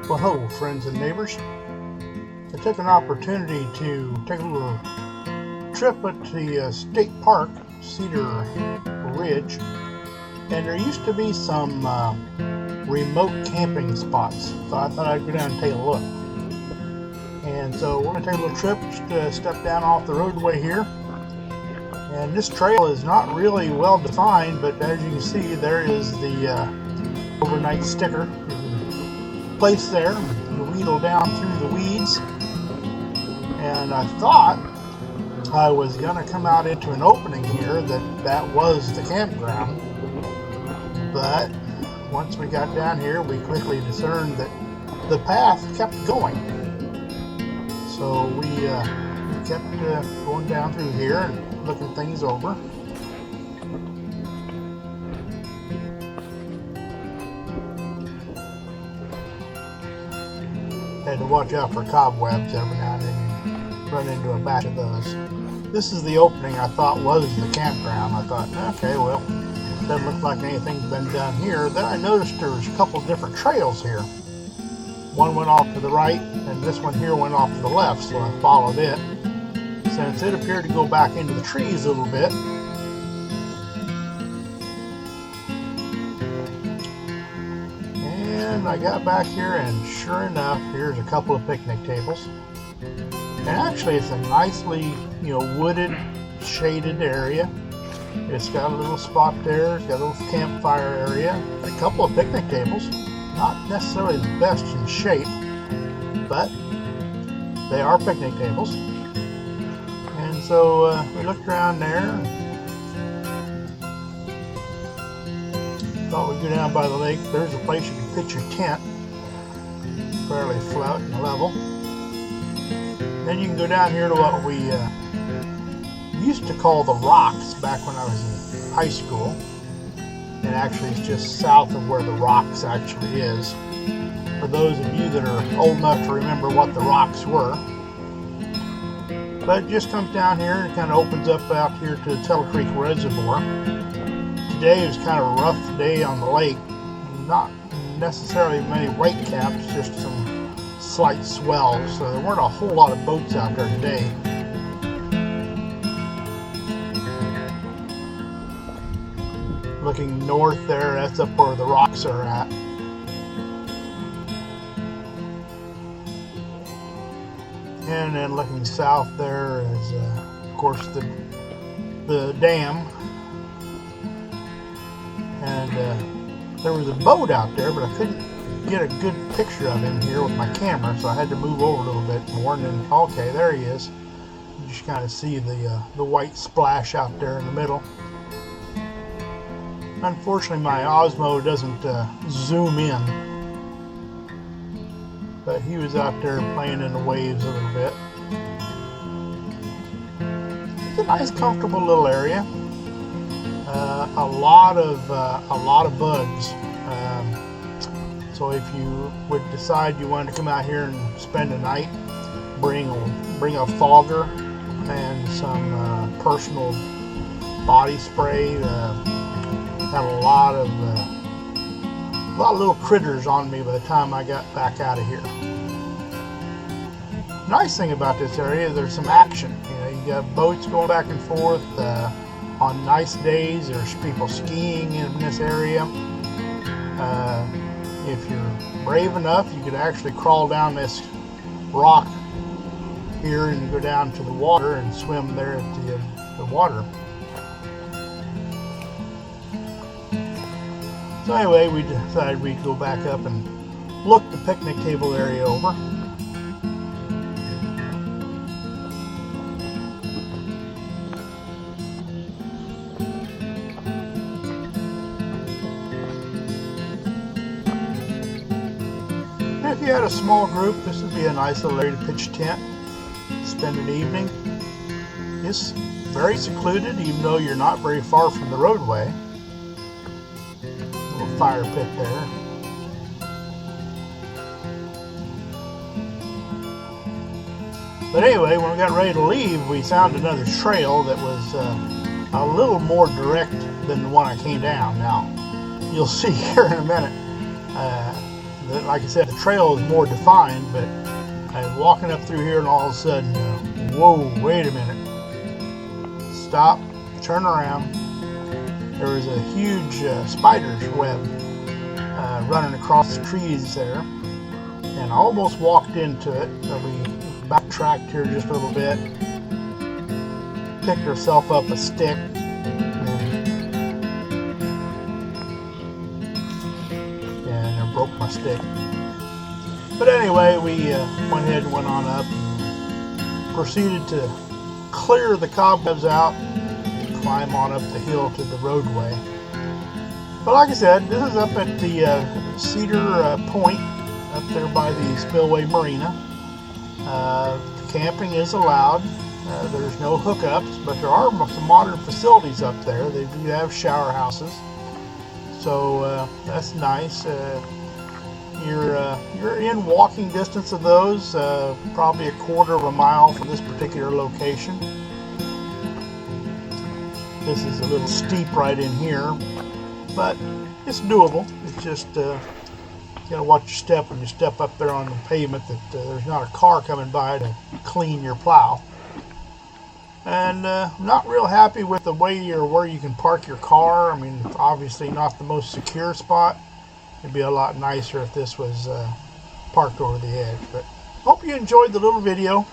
Well, hello friends and neighbors. I took an opportunity to take a little trip at the state park, Cedar Ridge, and there used to be some remote camping spots, so I thought I'd go down and take a look. And so we're going to take a little trip, just step down off the roadway here. And this trail is not really well defined, but as you can see, there is the overnight sticker placed there. You wheedle down through the weeds, and I thought I was going to come out into an opening here that was the campground, but once we got down here we quickly discerned that the path kept going, so we kept going down through here and looking things over. Had to watch out for cobwebs every now and then. You run into a batch of those. This is the opening I thought was the campground. I thought, okay, well, doesn't look like anything's been done here. Then I noticed there was a couple different trails here. One went off to the right, and this one here went off to the left, so I followed it. Since it appeared to go back into the trees a little bit, and I got back here, and sure enough, here's a couple of picnic tables. And actually, it's a nicely, wooded, shaded area. It's got a little spot there. It's got a little campfire area. A couple of picnic tables. Not necessarily the best in shape, but they are picnic tables. And so we looked around there. Thought we'd go down by the lake. There's a place you can pitch your tent, fairly flat and level. Then you can go down here to what we used to call the Rocks back when I was in high school. And actually it's just south of where the Rocks actually is. For those of you that are old enough to remember what the Rocks were. But it just comes down here and kind of opens up out here to the Tuttle Creek Reservoir. Today was kind of a rough day on the lake. Not necessarily many white caps, just some slight swells. So there weren't a whole lot of boats out there today. Looking north there, that's up where the Rocks are at. And then looking south there is, of course, the dam. And there was a boat out there, but I couldn't get a good picture of him here with my camera, so I had to move over a little bit more. And then, okay, there he is. You just kind of see the white splash out there in the middle. Unfortunately, my Osmo doesn't zoom in, but he was out there playing in the waves a little bit. It's a nice, comfortable little area. A lot of bugs. So if you would decide you wanted to come out here and spend a night, bring a fogger and some personal body spray. Had a lot of little critters on me by the time I got back out of here. Nice thing about this area, there's some action. You got boats going back and forth. On nice days, there's people skiing in this area. If you're brave enough, you could actually crawl down this rock here and go down to the water and swim there at the water. So anyway, we decided we'd go back up and look the picnic table area over. And if you had a small group, this would be a nice little area to pitch a tent, spend an evening. It's very secluded, even though you're not very far from the roadway. Fire pit there. But anyway, when we got ready to leave, we found another trail that was a little more direct than the one I came down. Now, you'll see here in a minute, like I said, the trail is more defined, but I'm walking up through here and all of a sudden, whoa, wait a minute. Stop, turn around. There was a huge spider's web running across the trees there. And I almost walked into it. We backtracked here just a little bit. Picked herself up a stick. And I broke my stick. But anyway, we went ahead and went on up. Proceeded to clear the cobwebs out. Climb on up the hill to the roadway. But like I said, this is up at the Cedar Point, up there by the Spillway Marina. Camping is allowed. There's no hookups, but there are some modern facilities up there. They do have shower houses, so that's nice. You're in walking distance of those, probably a quarter of a mile from this particular location. This is a little steep right in here, but it's doable. It's just you gotta watch your step when you step up there on the pavement, that there's not a car coming by to clean your plow. And I'm not real happy with the way or where you can park your car. I mean, obviously not the most secure spot. It'd be a lot nicer if this was parked over the edge. But hope you enjoyed the little video.